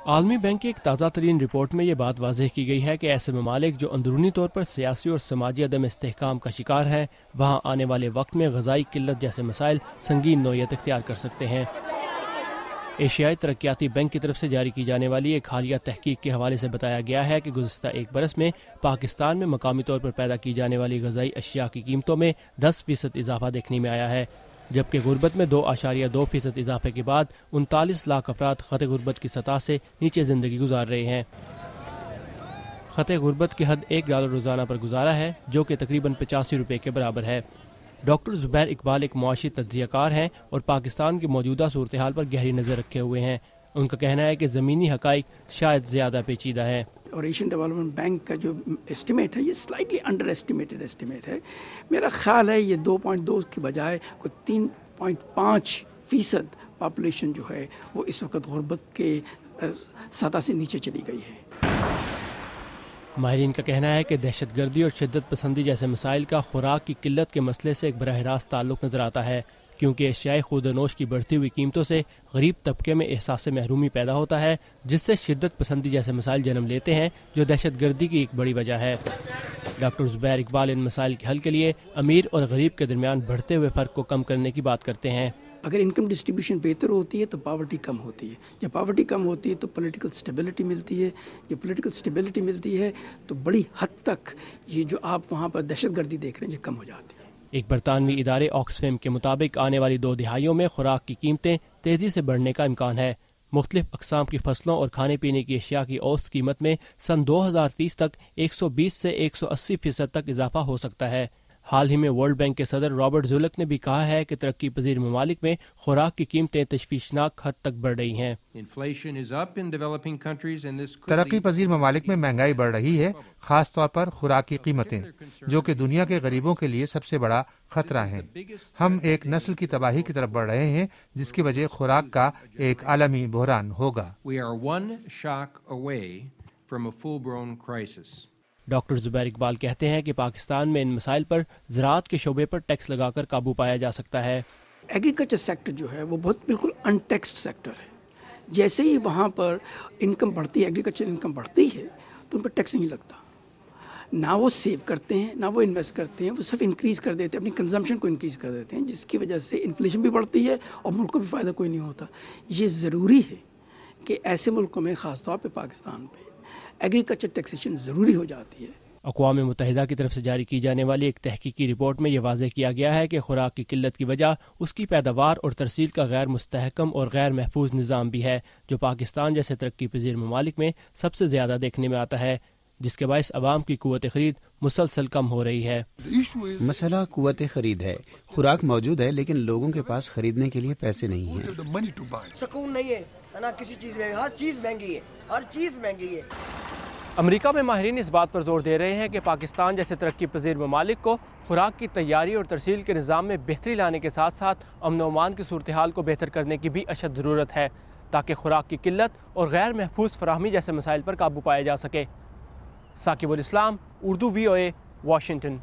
عالمی بینک کی ایک تازہ ترین رپورٹ میں یہ بات واضح کی گئی ہے کہ ایسے ممالک جو اندرونی طور پر سیاسی اور سماجی عدم استحکام کا شکار ہیں، وہاں آنے والے وقت میں غذائی قلت جیسے مسائل سنگین نوعیت اختیار کر سکتے ہیں۔ ایشیائی ترقیاتی بینک کی طرف سے جاری کی جانے والی ایک حالیہ تحقیق کے حوالے سے بتایا گیا ہے کہ گزشتہ ایک برس میں پاکستان میں مقامی طور پر پیدا کی جانے والی غذائی اشیاء کی قیمتوں میں 10% اضافہ دیکھنے میں آیا ہے، جبکہ غربت میں 2.2% اضافے کے بعد 39 لاکھ افراد خطِ غربت کی سطح سے نیچے زندگی گزار رہے ہیں۔ خطِ غربت کی حد $1 روزانہ پر گزارا ہے، جو کہ تقریباً 85 روپے کے برابر ہے۔ ڈاکٹر زبیر اقبال ایک معاشی تجزیہ کار ہیں اور پاکستان کی موجودہ صورتحال پر گہری نظر رکھے ہوئے ہیں۔ ان کا کہنا ہے کہ زمینی حقائق شاید زیادہ پیچیدہ ہیں۔ اور ایشین ڈیولپمنٹ بینک کا جو اسٹیمیٹ ہے یہ سلائٹلی انڈر اسٹیمیٹڈ اسٹیمیٹ ہے۔ میرا خیال ہے یہ 2.2 کی بجائے کوئی 3.5% پاپولیشن جو ہے وہ اس وقت غربت کے سطح سے نیچے چلی گئی ہے۔ ماہرین کا کہنا ہے کہ دہشت گردی اور شدت پسندی جیسے مسائل کا خوراک کی قلت کے مسئلے سے ایک براہ راست تعلق نظر آتا ہے، کیونکہ اشیاء خودنوش کی بڑھتی ہوئی قیمتوں سے غریب طبقے میں احساس محرومی پیدا ہوتا ہے، جس سے شدت پسندی جیسے مسائل جنم لیتے ہیں، جو دہشت گردی کی ایک بڑی وجہ ہے۔ ڈاکٹر زبیر اقبال ان مسائل کے حل کے لیے امیر اور غریب کے درمیان بڑھتے ہوئے فرق کو کم کرنے کی بات کرتے ہیں۔ اگر انکم ڈسٹریبیوشن بہتر ہوتی ہے تو پاورٹی کم ہوتی ہے، جب پاورٹی کم ہوتی ہے تو پولیٹیکل سٹیبلٹی ملتی ہے، جب پولیٹیکل سٹیبلٹی ملتی ہے تو بڑی حد تک یہ جو آپ وہاں پر دہشت گردی دیکھ رہے ہیں یہ کم ہو جاتی ہے۔ ایک برطانوی ادارے آکسفیم کے مطابق آنے والی 2 دہائیوں میں خوراک کی قیمتیں تیزی سے بڑھنے کا امکان ہے۔ مختلف اقسام کی فصلوں اور کھانے پینے کی اشیاء کی اوسط قیمت میں سن 2030 تک 120 سے 180% تک اضافہ ہو سکتا ہے۔ حال ہی میں ورلڈ بینک کے صدر رابرٹ زولک نے بھی کہا ہے کہ ترقی پذیر ممالک میں خوراک کی قیمتیں تشویشناک حد تک بڑھ رہی ہیں۔ ترقی پذیر ممالک میں مہنگائی بڑھ رہی ہے، خاص طور پر خوراک کی قیمتیں، جو کہ دنیا کے غریبوں کے لیے سب سے بڑا خطرہ ہیں۔ ہم ایک نسل کی تباہی کی طرف بڑھ رہے ہیں، جس کی وجہ خوراک کا ایک عالمی بحران ہوگا۔ ڈاکٹر زبیر اقبال کہتے ہیں کہ پاکستان میں ان مسائل پر زراعت کے شعبے پر ٹیکس لگا کر قابو پایا جا سکتا ہے۔ ایگریکلچر سیکٹر جو ہے وہ بالکل ان ٹیکسڈ سیکٹر ہے۔ جیسے ہی وہاں پر انکم بڑھتی ہے، ایگریکلچر انکم بڑھتی ہے تو ان پر ٹیکس نہیں لگتا، نہ وہ سیو کرتے ہیں نہ وہ انویسٹ کرتے ہیں، وہ صرف انکریز کر دیتے ہیں، اپنی کنزمپشن کو انکریز کر دیتے ہیں، جس کی وجہ سے انفلیشن بھی بڑھتی ہے اور ملک کو بھی فائدہ کوئی نہیں ہوتا۔ یہ ضروری ہے کہ ایسے ملکوں میں خاص طور پہ پاکستان پہ ایگریکلچر ٹیکسیشن ضروری ہو جاتی ہے۔ اقوام متحدہ کی طرف سے جاری کی جانے والی ایک تحقیقی رپورٹ میں یہ واضح کیا گیا ہے کہ خوراک کی قلت کی وجہ اس کی پیداوار اور ترسیل کا غیر مستحکم اور غیر محفوظ نظام بھی ہے، جو پاکستان جیسے ترقی پذیر ممالک میں سب سے زیادہ دیکھنے میں آتا ہے، جس کے باعث عوام کی قوت خرید مسلسل کم ہو رہی ہے۔ مسئلہ قوت خرید ہے، خوراک موجود ہے لیکن لوگوں کے پاس خریدنے کے لیے پیسے نہیں ہیں۔ سکون نہیں ہے نا کسی چیز میں، ہر چیز مہنگی ہے، ہر چیز مہنگی ہے۔ امریکہ میں ماہرین اس بات پر زور دے رہے ہیں کہ پاکستان جیسے ترقی پذیر ممالک کو خوراک کی تیاری اور ترسیل کے نظام میں بہتری لانے کے ساتھ ساتھ امن و امان کی صورتحال کو بہتر کرنے کی بھی اشد ضرورت ہے، تاکہ خوراک کی قلت اور غیر محفوظ فراہمی جیسے مسائل پر قابو پایا جا سکے۔ ثاقب الاسلام، اردو VOA، واشنگٹن۔